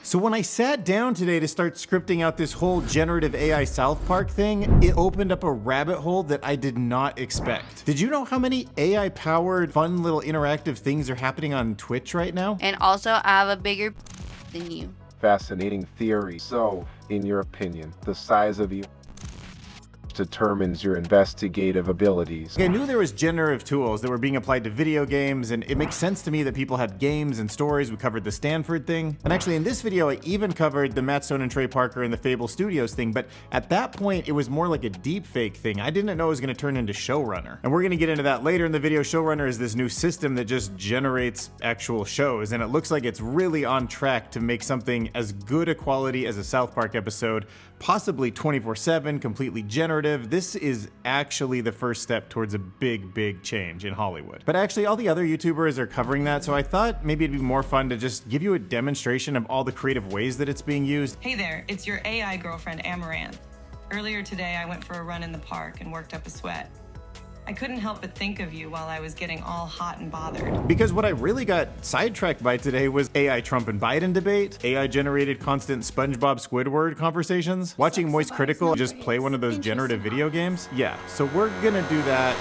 So when I sat down today to start scripting out this whole generative AI SouthPark thing, it opened up a rabbit hole that I did not expect. Did you know how many AI-powered, fun little interactive things are happening on Twitch right now? And also, I have a bigger than you. Fascinating theory. So, in your opinion, the size of you determines your investigative abilities. I knew there was generative tools that were being applied to video games, and it makes sense to me that people had games and stories. We covered the Stanford thing. And actually in this video, I even covered the Matt Stone and Trey Parker and the Fable Studios thing, but at that point, it was more like a deepfake thing. I didn't know it was gonna turn into SHOWRUNNER. And we're gonna get into that later in the video. SHOWRUNNER is this new system that just generates actual shows, and it looks like it's really on track to make something as good a quality as a South Park episode, possibly 24/7, completely generative. This is actually the first step towards a big change in Hollywood. But actually all the other YouTubers are covering that, so I thought maybe it'd be more fun to just give you a demonstration of all the creative ways that it's being used. Hey there, it's your AI girlfriend, Amaranth. Earlier today, I went for a run in the park and worked up a sweat. I couldn't help but think of you while I was getting all hot and bothered. Because what I really got sidetracked by today was AI Trump and Biden debate, AI generated constant SpongeBob Squidward conversations, watching Moist Critical just play one of those generative video games. Yeah, so we're gonna do that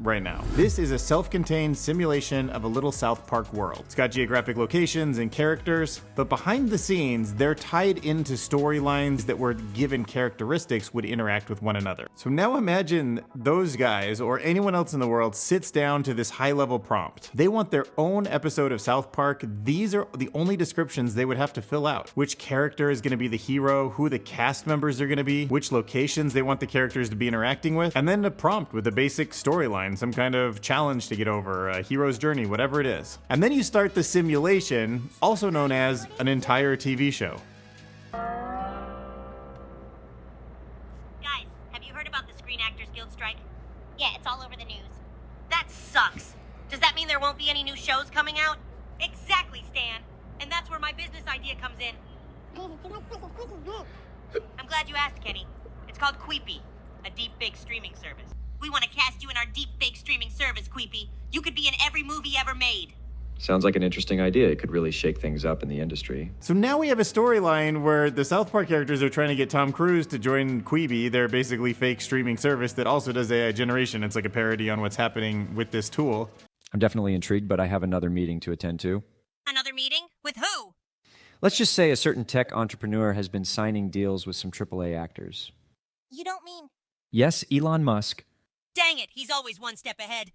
right now. This is a self-contained simulation of a little South Park world. It's got geographic locations and characters, but behind the scenes, they're tied into storylines that were given characteristics would interact with one another. So now imagine those guys or anyone else in the world sits down to this high-level prompt. They want their own episode of South Park. These are the only descriptions they would have to fill out. Which character is gonna be the hero, who the cast members are gonna be, which locations they want the characters to be interacting with, and then a prompt with a basic storyline, some kind of challenge to get over, a hero's journey, whatever it is. And then you start the simulation, also known as an entire TV show. Guys, have you heard about the Screen Actors Guild strike? Yeah, it's all over the news. That sucks. Does that mean there won't be any new shows coming out? Exactly, Stan. And that's where my business idea comes in. I'm glad you asked, Kenny. It's called Queepy, a deepfake streaming service. We want to cast you in our deepfake streaming service, Queepy. You could be in every movie ever made. Sounds like an interesting idea. It could really shake things up in the industry. So now we have a storyline where the South Park characters are trying to get Tom Cruise to join Quibi, their basically fake streaming service that also does AI generation. It's like a parody on what's happening with this tool. I'm definitely intrigued, but I have another meeting to attend to. Another meeting? With who? Let's just say a certain tech entrepreneur has been signing deals with some AAA actors. You don't mean... Yes, Elon Musk. Dang it, he's always one step ahead.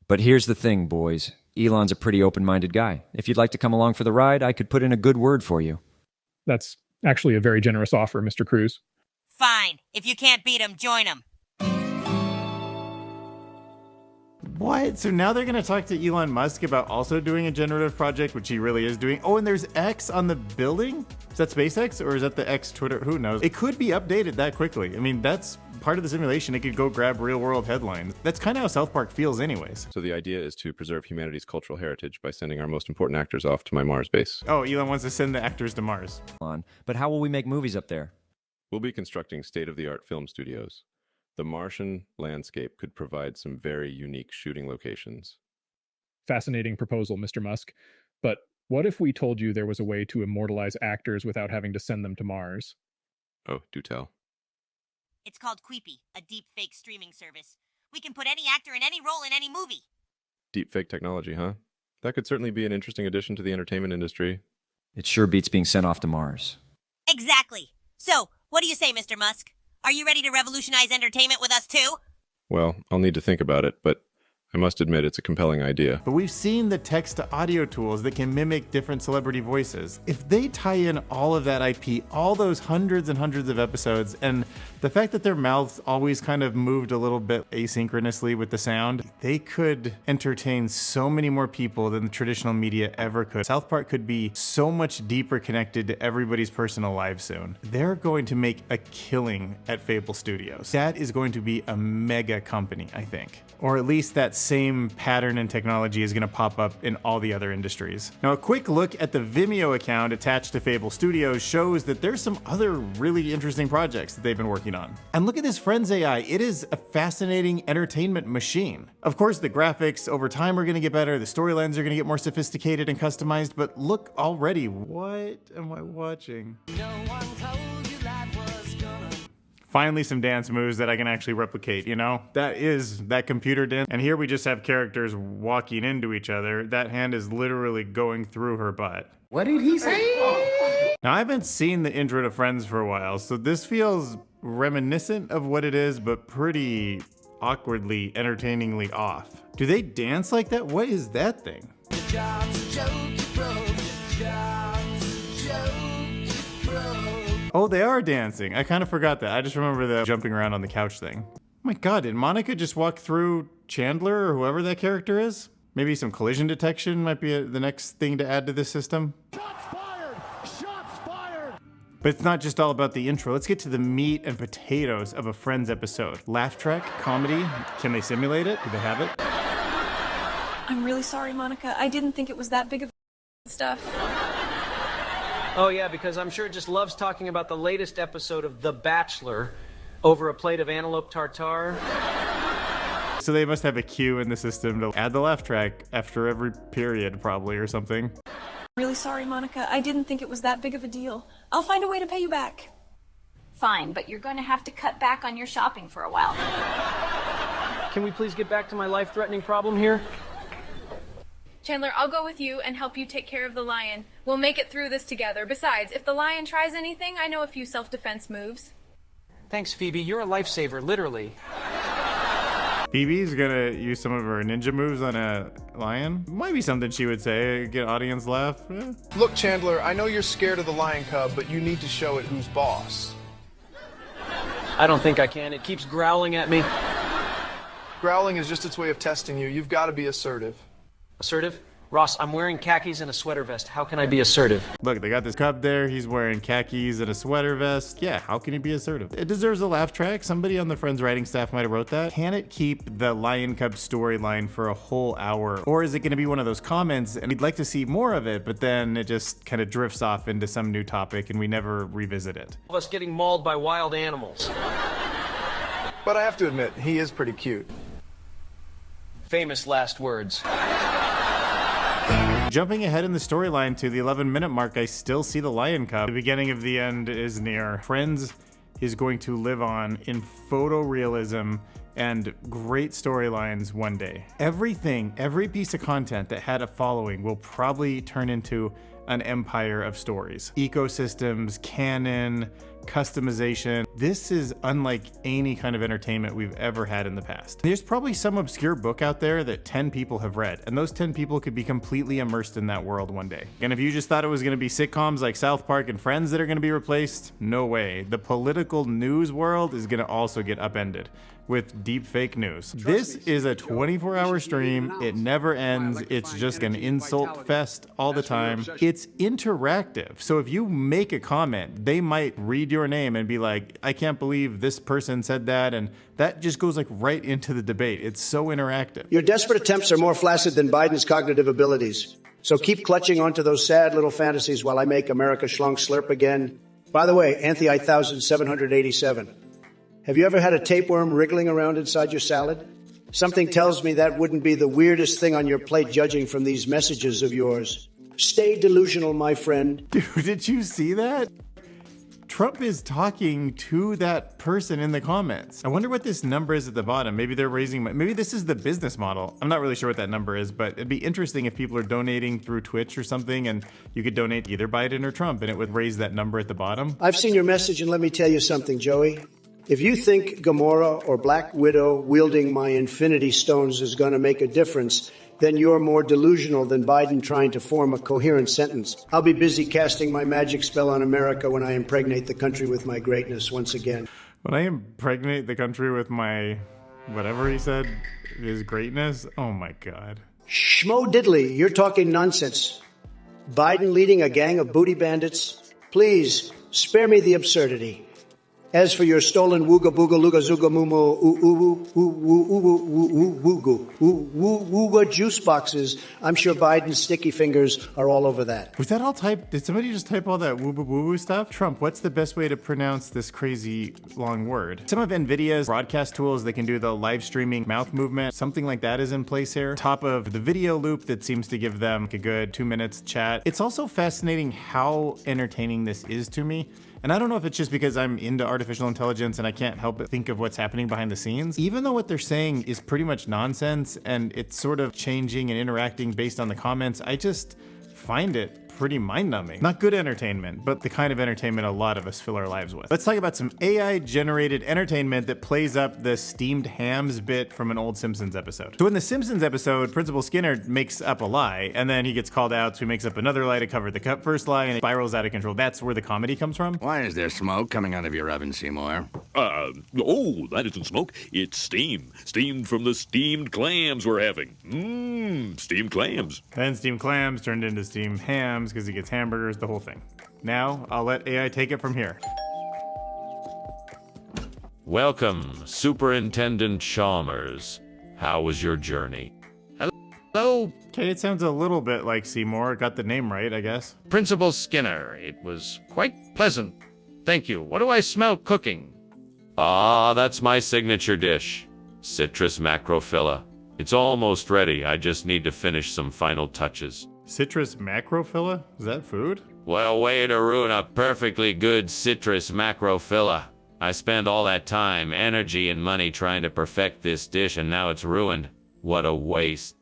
But here's the thing, boys. Elon's a pretty open-minded guy. If you'd like to come along for the ride, I could put in a good word for you. That's actually a very generous offer, Mr. Cruz. Fine. If you can't beat him, join him. What? So now they're gonna talk to Elon Musk about also doing a generative project, which he really is doing. Oh, and there's X on the building? Is that SpaceX or is that the X Twitter? Who knows? It could be updated that quickly. I mean, that's part of the simulation. It could go grab real world headlines. That's kind of how South Park feels anyways. So the idea is to preserve humanity's cultural heritage by sending our most important actors off to my Mars base. Oh, Elon wants to send the actors to Mars. But how will we make movies up there? We'll be constructing state-of-the-art film studios. The Martian landscape could provide some very unique shooting locations. Fascinating proposal, Mr. Musk. But what if we told you there was a way to immortalize actors without having to send them to Mars? Oh, do tell. It's called Queepy, a deepfake streaming service. We can put any actor in any role in any movie. Deepfake technology, huh? That could certainly be an interesting addition to the entertainment industry. It sure beats being sent off to Mars. Exactly. So, what do you say, Mr. Musk? Are you ready to revolutionize entertainment with us too? Well, I'll need to think about it, but I must admit it's a compelling idea. But we've seen the text-to-audio tools that can mimic different celebrity voices. If they tie in all of that IP, all those hundreds and hundreds of episodes, and the fact that their mouths always kind of moved a little bit asynchronously with the sound, they could entertain so many more people than the traditional media ever could. South Park could be so much deeper connected to everybody's personal lives soon. They're going to make a killing at Fable Studios. That is going to be a mega company, I think. Or at least that same pattern and technology is going to pop up in all the other industries. Now, a quick look at the Vimeo account attached to Fable Studios shows that there's some other really interesting projects that they've been working on. And look at this Friends AI. It is a fascinating entertainment machine. Of course, the graphics over time are going to get better, the storylines are going to get more sophisticated and customized, but look already, what am I watching? Finally, some dance moves that I can actually replicate, you know? That is that computer dance. And here we just have characters walking into each other. That hand is literally going through her butt. What did he say? Now, I haven't seen the intro to Friends for a while, so this feels reminiscent of what it is, but pretty awkwardly, entertainingly off. Do they dance like that? What is that thing? Oh, they are dancing. I kind of forgot that. I just remember the jumping around on the couch thing. Oh my god, did Monica just walk through Chandler or whoever that character is? Maybe some collision detection might be the next thing to add to this system. Shots fired! Shots fired! But it's not just all about the intro. Let's get to the meat and potatoes of a Friends episode. Laugh track, comedy, can they simulate it? Do they have it? I'm really sorry, Monica. I didn't think it was that big of stuff. Oh yeah, because I'm sure it just loves talking about the latest episode of The Bachelor over a plate of antelope tartare. So they must have a cue in the system to add the laugh track after every period, probably, or something. Really sorry, Monica. I didn't think it was that big of a deal. I'll find a way to pay you back. Fine, but you're going to have to cut back on your shopping for a while. Can we please get back to my life-threatening problem here? Chandler, I'll go with you and help you take care of the lion. We'll make it through this together. Besides, if the lion tries anything, I know a few self-defense moves. Thanks, Phoebe. You're a lifesaver, literally. Phoebe's gonna use some of her ninja moves on a lion? Might be something she would say, get audience laugh. Look, Chandler, I know you're scared of the lion cub, but you need to show it who's boss. I don't think I can. It keeps growling at me. Growling is just its way of testing you. You've got to be assertive. Assertive? Ross, I'm wearing khakis and a sweater vest. How can I be assertive? Look, they got this cub there. He's wearing khakis and a sweater vest. Yeah, how can he be assertive? It deserves a laugh track. Somebody on the Friends writing staff might have wrote that. Can it keep the lion cub storyline for a whole hour? Or is it going to be one of those comments and we'd like to see more of it, but then it just kind of drifts off into some new topic and we never revisit it? All of us getting mauled by wild animals. But I have to admit, he is pretty cute. Famous last words. Jumping ahead in the storyline to the 11-minute mark, I still see the lion cub. The beginning of the end is near. Friends is going to live on in photorealism and great storylines one day. Everything, every piece of content that had a following will probably turn into an empire of stories. Ecosystems, canon, customization. This is unlike any kind of entertainment we've ever had in the past. There's probably some obscure book out there that 10 people have read, and those 10 people could be completely immersed in that world one day. And if you just thought it was gonna be sitcoms like SouthPark and Friends that are gonna be replaced, no way. The political news world is gonna also get upended with deep fake news. This is a 24-hour stream. It never ends. It's just an insult fest all the time. It's interactive. So if you make a comment, they might read your name and be like, I can't believe this person said that. And that just goes like right into the debate. It's so interactive. Your desperate attempts are more flaccid than Biden's cognitive abilities. So keep clutching onto those sad little fantasies while I make America schlong slurp again. By the way, Anthony 1787. Have you ever had a tapeworm wriggling around inside your salad? Something tells me that wouldn't be the weirdest thing on your plate, judging from these messages of yours. Stay delusional, my friend. Dude, did you see that? Trump is talking to that person in the comments. I wonder what this number is at the bottom. Maybe they're raising, maybe this is the business model. I'm not really sure what that number is, but it'd be interesting if people are donating through Twitch or something and you could donate either Biden or Trump and it would raise that number at the bottom. I've seen your message and let me tell you something, Joey. If you think Gamora or Black Widow wielding my Infinity Stones is going to make a difference, then you're more delusional than Biden trying to form a coherent sentence. I'll be busy casting my magic spell on America when I impregnate the country with my greatness once again. When I impregnate the country with my, whatever he said, his greatness, oh my God. Schmo diddly, you're talking nonsense. Biden leading a gang of booty bandits? Please, spare me the absurdity. As for your stolen wooga booga luga zuga mumo wooga juice boxes, I'm sure Biden's sticky fingers are all over that. Was that all typed? Did somebody just type all that woo-boo-woo stuff? Trump, what's the best way to pronounce this crazy long word? Some of NVIDIA's broadcast tools that can do the live streaming mouth movement, something like that is in place here. Top of the video loop that seems to give them a good 2 minutes chat. It's also fascinating how entertaining this is to me. And I don't know if it's just because I'm into artificial intelligence and I can't help but think of what's happening behind the scenes. Even though what they're saying is pretty much nonsense and it's sort of changing and interacting based on the comments, I just find it pretty mind-numbing. Not good entertainment, but the kind of entertainment a lot of us fill our lives with. Let's talk about some AI-generated entertainment that plays up the steamed hams bit from an old Simpsons episode. So in the Simpsons episode, Principal Skinner makes up a lie, and then he gets called out, so he makes up another lie to cover the first lie, and it spirals out of control. That's where the comedy comes from. Why is there smoke coming out of your oven, Seymour? Oh, that isn't smoke. It's steam. Steamed from the steamed clams we're having. Steamed clams. Then steamed clams turned into steamed hams because he gets hamburgers, the whole thing. Now, I'll let AI take it from here. Welcome, Superintendent Chalmers. How was your journey? Hello? Okay, it sounds a little bit like Seymour. Got the name right, I guess. Principal Skinner. It was quite pleasant. Thank you. What do I smell cooking? Ah, that's my signature dish. Citrus macrophylla. It's almost ready. I just need to finish some final touches. Citrus macrophylla? Is that food? Well, way to ruin a perfectly good citrus macrophylla. I spent all that time, energy, and money trying to perfect this dish, and now it's ruined. What a waste.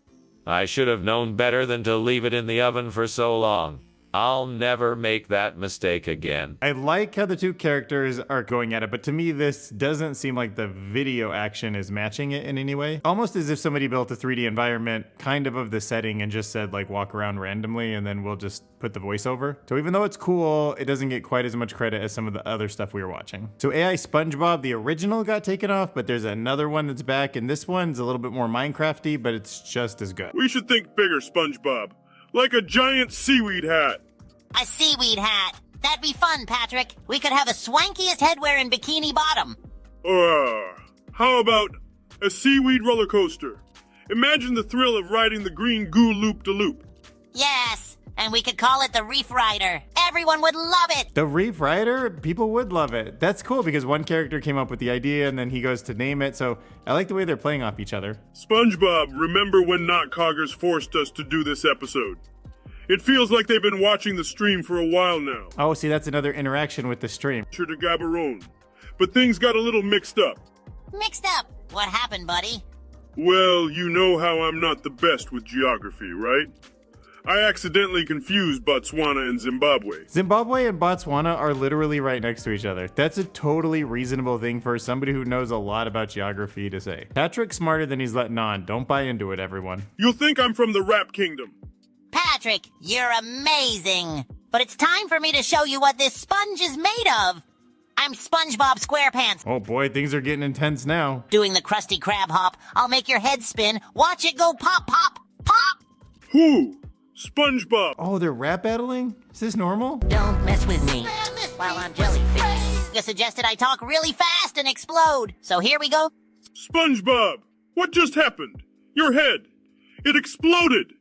I should have known better than to leave it in the oven for so long. I'll never make that mistake again. I like how the two characters are going at it, but to me this doesn't seem like the video action is matching it in any way. Almost as if somebody built a 3D environment kind of the setting and just said like walk around randomly and then we'll just put the voiceover. So even though it's cool, it doesn't get quite as much credit as some of the other stuff we were watching. So AI SpongeBob, the original, got taken off, but there's another one that's back, and this one's a little bit more Minecrafty, but it's just as good. We should think bigger, SpongeBob. Like a giant seaweed hat. A seaweed hat. That'd be fun, Patrick. We could have a swankiest headwear and bikini bottom. How about a seaweed roller coaster? Imagine the thrill of riding the green goo loop-de-loop. Yes, and we could call it the Reef Rider. Everyone would love it. The Reef Rider? People would love it. That's cool because one character came up with the idea and then he goes to name it, so I like the way they're playing off each other. SpongeBob, remember when Knockcoggers forced us to do this episode? It feels like they've been watching the stream for a while now. Oh, see, that's another interaction with the stream. To Gaborone. But things got a little mixed up. Mixed up? What happened, buddy? Well, you know how I'm not the best with geography, right? I accidentally confused Botswana and Zimbabwe. Zimbabwe and Botswana are literally right next to each other. That's a totally reasonable thing for somebody who knows a lot about geography to say. Patrick's smarter than he's letting on. Don't buy into it, everyone. You'll think I'm from the Rap Kingdom. Patrick, you're amazing. But it's time for me to show you what this sponge is made of. I'm SpongeBob SquarePants. Oh boy, things are getting intense now. Doing the Krusty Krab hop. I'll make your head spin. Watch it go pop, pop, pop. Who? SpongeBob. Oh, they're rap battling? Is this normal? Don't mess with me while I'm jellyfish. You suggested I talk really fast and explode. So here we go. SpongeBob, what just happened? Your head. It exploded.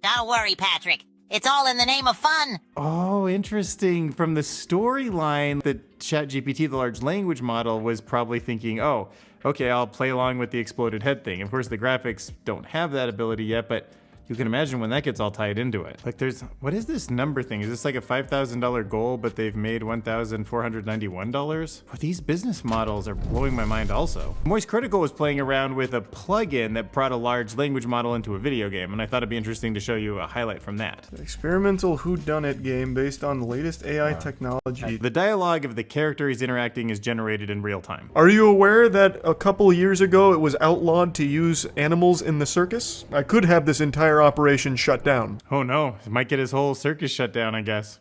Don't worry, Patrick. It's all in the name of fun. Oh, interesting. From the storyline, the ChatGPT, the large language model, was probably thinking, oh, okay, I'll play along with the exploded head thing. Of course, the graphics don't have that ability yet, but you can imagine when that gets all tied into it. Like what is this number thing? Is this like a $5,000 goal, but they've made $1,491? Well, these business models are blowing my mind also. Moist Critical was playing around with a plugin that brought a large language model into a video game, and I thought it'd be interesting to show you a highlight from that. Experimental whodunit game based on the latest AI technology. The dialogue of the character he's interacting is generated in real time. Are you aware that a couple years ago it was outlawed to use animals in the circus? I could have this entire operation shut down. Oh no, it might get his whole circus shut down, I guess.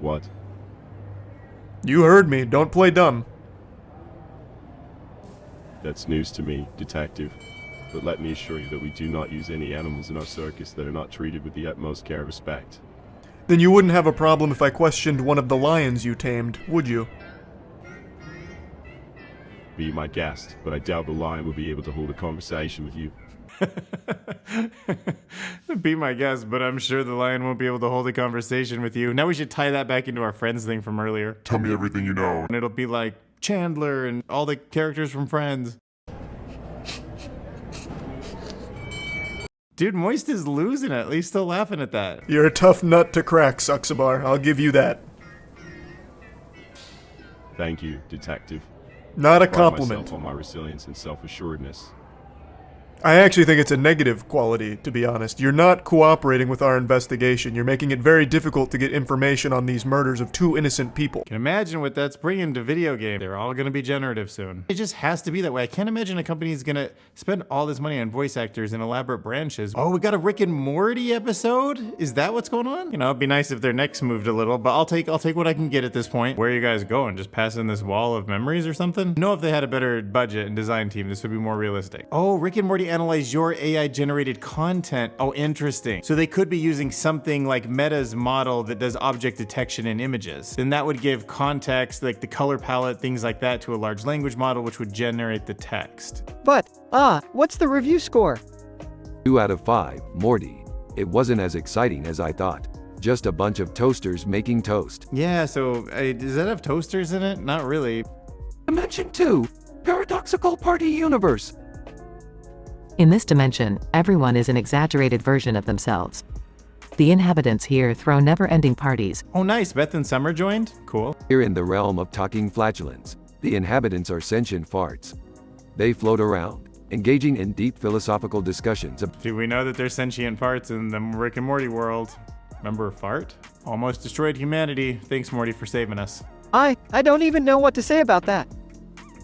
What? You heard me, don't play dumb. That's news to me, detective. But let me assure you that we do not use any animals in our circus that are not treated with the utmost care and respect. Then you wouldn't have a problem if I questioned one of the lions you tamed, would you? be my guest, but I doubt the lion will be able to hold a conversation with you. Be my guest, but I'm sure the lion won't be able to hold a conversation with you. Now we should tie that back into our Friends thing from earlier. Tell me everything you know. And it'll be like Chandler and all the characters from Friends. Dude, Moist is losing it. At least still laughing at that. You're a tough nut to crack, Suxabar. I'll give you that. Thank you, detective. Not a Pride compliment. myself on my resilience and self-assuredness. I actually think it's a negative quality, to be honest. You're not cooperating with our investigation. You're making it very difficult to get information on these murders of two innocent people. Can imagine what that's bringing to video game. They're all going to be generative soon. It just has to be that way. I can't imagine a company is going to spend all this money on voice actors and elaborate branches. Oh, we got a Rick and Morty episode? Is that what's going on? You know, it'd be nice if their necks moved a little, but I'll take what I can get at this point. Where are you guys going? Just passing this wall of memories or something? No, if they had a better budget and design team, this would be more realistic. Oh, Rick and Morty analyze your AI generated content. Oh, interesting. So they could be using something like Meta's model that does object detection in images. Then that would give context, like the color palette, things like that, to a large language model, which would generate the text. But, what's the review score? 2 out of 5, Morty. It wasn't as exciting as I thought. Just a bunch of toasters making toast. Yeah, so does that have toasters in it? Not really. Dimension 2, Paradoxical Party Universe. In this dimension, everyone is an exaggerated version of themselves. The inhabitants here throw never-ending parties. Oh nice, Beth and Summer joined? Cool. Here in the realm of talking flatulence, the inhabitants are sentient farts. They float around, engaging in deep philosophical discussions. Do we know that there's sentient farts in the Rick and Morty world? Remember fart? Almost destroyed humanity. Thanks, Morty, for saving us. I don't even know what to say about that.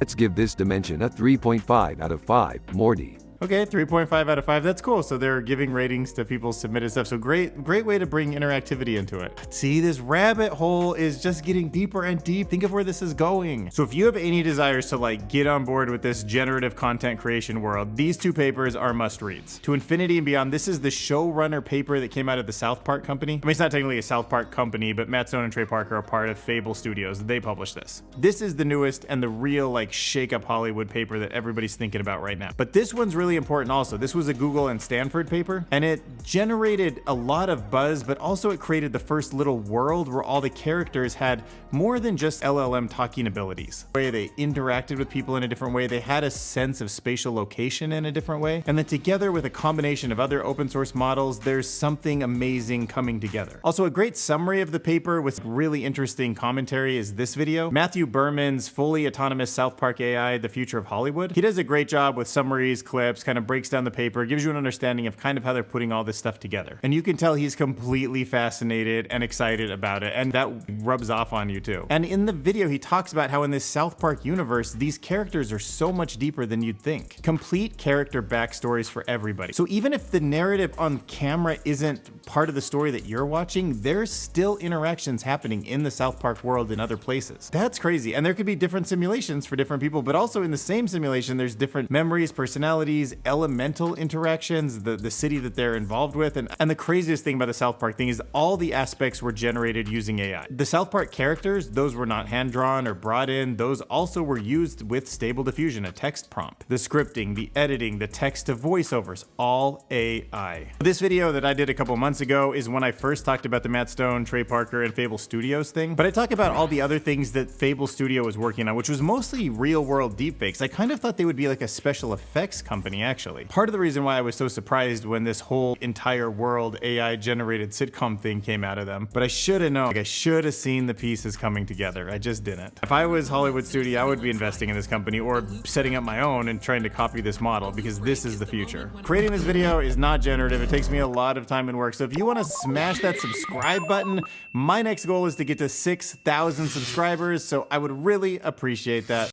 Let's give this dimension a 3.5 out of 5, Morty. Okay, 3.5 out of 5. That's cool. So they're giving ratings to people's submitted stuff. So great way to bring interactivity into it. See, this rabbit hole is just getting deeper and deep. Think of where this is going. So if you have any desires to like get on board with this generative content creation world, these two papers are must reads. To Infinity and Beyond, this is the SHOWRUNNER paper that came out of the SouthPark company. I mean, it's not technically a SouthPark company, but Matt Stone and Trey Parker are part of Fable Studios. They published this. This is the newest and the real like shake up Hollywood paper that everybody's thinking about right now. But this one's really important also. This was a Google and Stanford paper, and it generated a lot of buzz, but also it created the first little world where all the characters had more than just LLM talking abilities. The way they interacted with people in a different way, they had a sense of spatial location in a different way, and then together with a combination of other open source models, there's something amazing coming together. Also, a great summary of the paper with really interesting commentary is this video. Matthew Berman's Fully Autonomous SouthPark AI, The Future of Hollywood. He does a great job with summaries, clips, kind of breaks down the paper, gives you an understanding of kind of how they're putting all this stuff together. And you can tell he's completely fascinated and excited about it, and that rubs off on you too. And in the video, he talks about how in this SouthPark universe, these characters are so much deeper than you'd think. Complete character backstories for everybody. So even if the narrative on camera isn't part of the story that you're watching, there's still interactions happening in the SouthPark world in other places. That's crazy. And there could be different simulations for different people, but also in the same simulation, there's different memories, personalities, elemental interactions, the city that they're involved with. And the craziest thing about the SouthPark thing is all the aspects were generated using AI. The SouthPark characters, those were not hand-drawn or brought in. Those also were used with Stable Diffusion, a text prompt. The scripting, the editing, the text to voiceovers, all AI. This video that I did a couple months ago is when I first talked about the Matt Stone, Trey Parker, and Fable Studios thing. But I talk about all the other things that Fable Studio was working on, which was mostly real-world deepfakes. I kind of thought they would be like a special effects company, actually. Part of the reason why I was so surprised when this whole entire world AI-generated sitcom thing came out of them. But I should have known. Like, I should have seen the pieces coming together. I just didn't. If I was Hollywood Studio, I would be investing in this company or setting up my own and trying to copy this model, because this is the future. Creating this video is not generative. It takes me a lot of time and work. So if you want to smash that subscribe button, my next goal is to get to 6,000 subscribers. So I would really appreciate that.